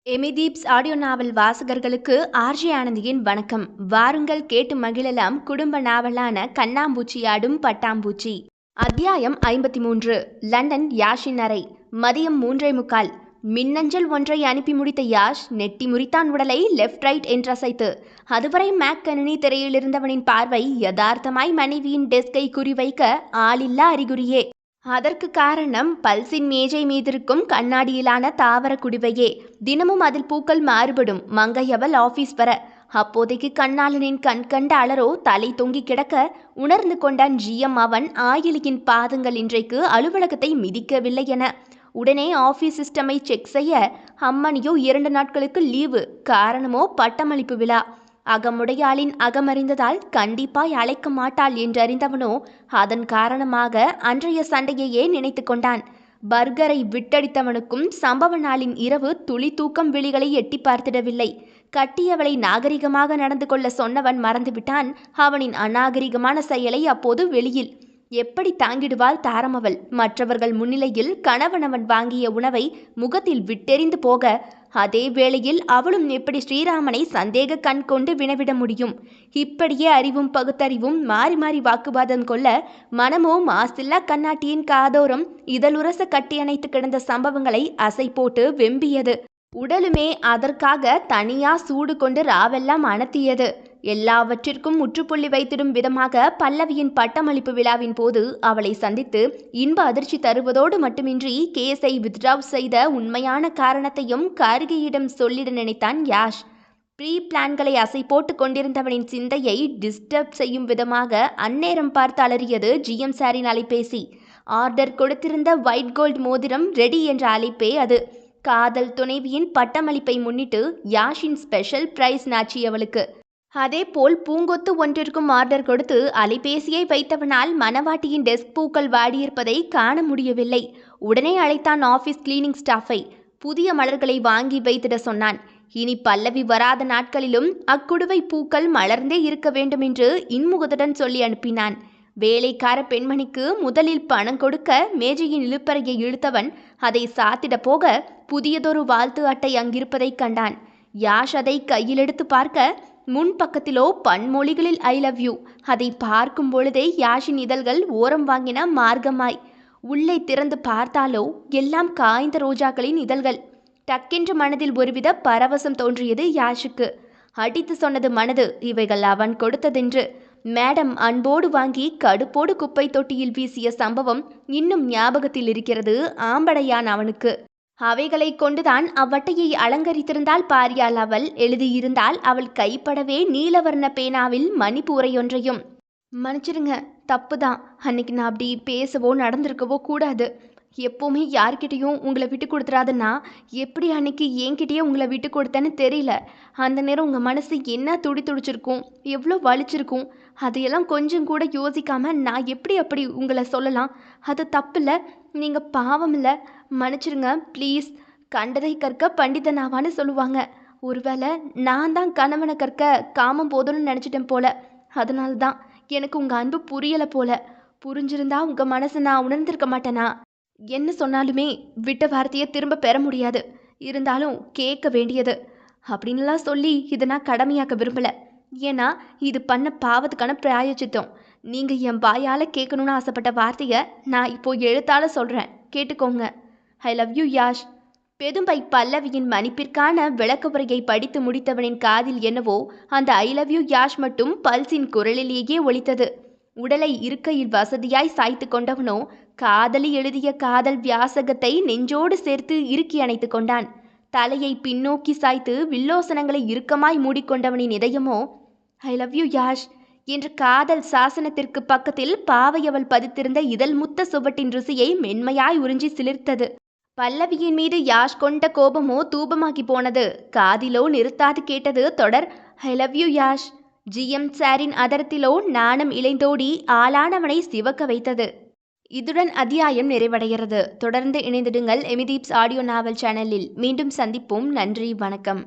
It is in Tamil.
எமிதீப்ஸ் ஆடியோ நாவல் வாசகர்களுக்கு ஆர்ஜே ஆனந்தியின் வணக்கம். வாருங்கள் கேட்டு மகிழலாம் குடும்ப நாவலான கண்ணாம்பூச்சியாடும் பட்டாம்பூச்சி. அத்தியாயம் 53. லண்டன் யாஷின் அறை. மதியம் 3:45. மின்னஞ்சல் ஒன்றை அனுப்பி முடித்த யாஷ் நெட்டி முறித்தான் உடலை லெஃப்ட் ரைட் என்றசைத்து. அதுவரை மேக் கணினி திரையில் இருந்தவனின் பார்வை யதார்த்தமாய் மனைவியின் டெஸ்கை குறிவைக்க ஆளில்லா அறிகுறியே. அதற்கு காரணம் பல்சின் மேஜை மீதிருக்கும் கண்ணாடியிலான தாவர குடிவையே. தினமும் அதில் பூக்கள் மாறுபடும். மங்கையவள் ஆபீஸ் வர. அப்போதைக்கு கண்ணாளனின் கண் கண்ட அலரோ தலை தொங்கி கிடக்க உணர்ந்து கொண்டான் ஜிஎம். அவன் ஆயிலியின் பாதங்கள் இன்றைக்கு அலுவலகத்தை மிதிக்கவில்லை என. உடனே ஆபீஸ் சிஸ்டமை செக் செய்ய அம்மனியோ 2 நாட்களுக்கு லீவு. காரணமோ பட்டமளிப்பு விழா. அகமுடையாளின் அகமறிந்ததால் கண்டிப்பாய் அழைக்க மாட்டாள் என்றறிந்தவனோ அதன் காரணமாக அன்றைய சண்டையையே நினைத்து கொண்டான். பர்கரை விட்டடித்தவனுக்கும் சம்பவ நாளின் இரவு துளி தூக்கம் விழிகளை எட்டி பார்த்திடவில்லை. கட்டியவளை நாகரிகமாக நடந்து கொள்ள சொன்னவன் மறந்துவிட்டான் அவனின் அநாகரிகமான செயலை. அப்போது வெளியில் எப்படி தாங்கிடுவாள் தாரமவள்? மற்றவர்கள் முன்னிலையில் கணவனவன் வாங்கிய உணவை முகத்தில் விட்டெறிந்து போக, அதே வேளையில் அவளும் எப்படி ஸ்ரீராமனை சந்தேக கண் கொண்டு வினவிட முடியும்? இப்படியே அறிவும் பகுத்தறிவும் மாறி மாறி வாக்குவாதம் கொள்ள மனமோ மாசில்லா கண்ணாட்டியின் காதோரம் இதழுரச கட்டியணைத்து கிடந்த சம்பவங்களை அசை போட்டு வெம்பியது. உடலுமே அதற்காக தனியா சூடு கொண்டு ராவெல்லாம் அனத்தியது. எல்லாவற்றிற்கும் முற்றுப்புள்ளி வைத்திடும் விதமாக பல்லவியின் பட்டமளிப்பு விழாவின் போது அவளை சந்தித்து இன்ப அதிர்ச்சி தருவதோடு மட்டுமின்றி கேஸை வித்ட்ராவ் செய்த உண்மையான காரணத்தையும் கார்கியிடம் சொல்லிட நினைத்தான் யாஷ். ப்ரீ பிளான்களை அசை போட்டு கொண்டிருந்தவனின் சிந்தையை டிஸ்டர்ப் செய்யும் விதமாக அந்நேரம் பார்த்து அலறியது ஜிஎம் சாரின் அலைபேசி. ஆர்டர் கொடுத்திருந்த ஒயிட் கோல்ட் மோதிரம் ரெடி என்ற அழைப்பே அது. காதல் துணைவியின் பட்டமளிப்பை முன்னிட்டு யாஷின் ஸ்பெஷல் பிரைஸ் நாச்சி அவளுக்கு. அதேபோல் பூங்கொத்து ஒன்றிற்கும் ஆர்டர் கொடுத்து அலைபேசியை வைத்தவனால் மணவாட்டியின் டெஸ்க் பூக்கள் வாடியிருப்பதை காண முடியவில்லை. உடனே அழைத்தான் ஆபீஸ் கிளீனிங் ஸ்டாஃபை. புதிய மலர்களை வாங்கி வைத்திட சொன்னான். இனி பல்லவி வராத நாட்களிலும் அக்குடுவை பூக்கள் மலர்ந்தே இருக்க வேண்டுமென்று இன்முகத்துடன் சொல்லி அனுப்பினான். வேலைக்கார பெண்மணிக்கு முதலில் பணம் கொடுக்க மேஜையின் இழுப்பறையை இழுத்தவன் அதை சாத்திட போக புதியதொரு வாழ்த்து அட்டை அங்கிருப்பதைக் கண்டான். யாஷ் அதை கையில் எடுத்து பார்க்க முன்பக்கத்திலோ பன்மொழிகளில் ஐ லவ் யூ. அதை பார்க்கும் பொழுதே யாஷின் இதழ்கள் ஓரம் வாங்கின மார்க்கமாய். உள்ளே திறந்து பார்த்தாலோ எல்லாம் காய்ந்த ரோஜாக்களின் இதழ்கள். டக்கென்று மனதில் ஒருவித பரவசம் தோன்றியது யாஷுக்கு. அடித்து சொன்னது மனது இவைகள் அவன் கொடுத்ததென்று. மேடம் அன்போடு வாங்கி கடுப்போடு குப்பை தொட்டியில் வீசிய சம்பவம் இன்னும் ஞாபகத்தில் இருக்கிறது ஆம்படையான் அவனுக்கு. அவைகளை கொண்டுதான் அவ்வட்டையை அலங்கரித்திருந்தால் பாரியால் அவள் எழுதியிருந்தால் அவள் கைப்படவே நீலவர்ண பேனாவில் மணிப்பூரையொன்றையும். மன்னிச்சிருங்க, தப்புதான். அன்னைக்கு நான் அப்படி பேசவோ நடந்திருக்கவோ கூடாது. எப்போவுமே யார்கிட்டையும் உங்களை விட்டு கொடுத்துறாதுன்னா எப்படி அன்னைக்கு என்கிட்டயே உங்களை விட்டு கொடுத்தேன்னு தெரியல. அந்த நேரம் உங்கள் மனசு என்ன துடிச்சிருக்கும், எவ்வளோ வலிச்சிருக்கும். அதையெல்லாம் கொஞ்சம் கூட யோசிக்காமல் நான் எப்படி அப்படி உங்களை சொல்லலாம்? அது தப்பில்லை, நீங்கள் பாவம் இல்லை. மன்னிச்சிருங்க ப்ளீஸ். கண்டதை கற்க பண்டிதனாவான்னு சொல்லுவாங்க. ஒருவேளை நான் தான் கணவனை கற்க காமம் போதும்னு நினச்சிட்டேன் போல. அதனால தான் எனக்கு உங்கள் அன்பு புரியலை போல. புரிஞ்சிருந்தா உங்கள் மனசை நான் உணர்ந்திருக்க மாட்டேனா? என்ன சொன்னாலுமே விட்ட வார்த்தையை திரும்ப பெற முடியாது. இருந்தாலும் கேட்க வேண்டியது அப்படின்லாம் சொல்லி இதை நான் கடமையாக்க விரும்பலை. ஏன்னா இது பண்ண பாவத்துக்கான பிராயச்சித்தம். நீங்கள் என் வாயால் கேட்கணுன்னு ஆசைப்பட்ட வார்த்தையை நான் இப்போ எழுத்தால சொல்கிறேன், கேட்டுக்கோங்க. I love you Yash. பெதும்பை பல்லவியின் மன்னிப்பிற்கான விளக்கவுரையை படித்து முடித்தவனின் காதில் என்னவோ அந்த ஐ லவ் யூ யாஷ் மட்டும் பல்சின் குரலிலேயே ஒலித்தது. உடலை இருக்கையில் வசதியாய் சாய்த்து கொண்டவனோ காதலி எழுதிய காதல் வியாசகத்தை நெஞ்சோடு சேர்த்து இறுக்கி அணைத்து கொண்டான். தலையை பின்னோக்கி சாய்த்து வில்லோசனங்களை இறுக்கமாய் மூடிக்கொண்டவனின் இதயமோ ஐ லவ் யூ யாஷ் என்ற காதல் சாசனத்திற்கு பக்கத்தில் பாவையவள் பதித்திருந்த இதழ் முத்த சுவட்டின் ருசியை மென்மையாய் உறிஞ்சி சிலிர்த்தது. பல்லவியின் மீது யாஷ் கொண்ட கோபமோ தூபமாகி போனது. காதிலோ நிறுத்தாது கேட்டது தொடர் I love you Yash. GM சாரின் அதரத்திலோ நாணம் இளைந்தோடி ஆளானவனை சிவக்க வைத்தது. இதுடன் அத்தியாயம் நிறைவடைகிறது. தொடர்ந்து இணைந்திடுங்கள் எமிதீப்ஸ் ஆடியோ நாவல் சேனலில். மீண்டும் சந்திப்போம். நன்றி, வணக்கம்.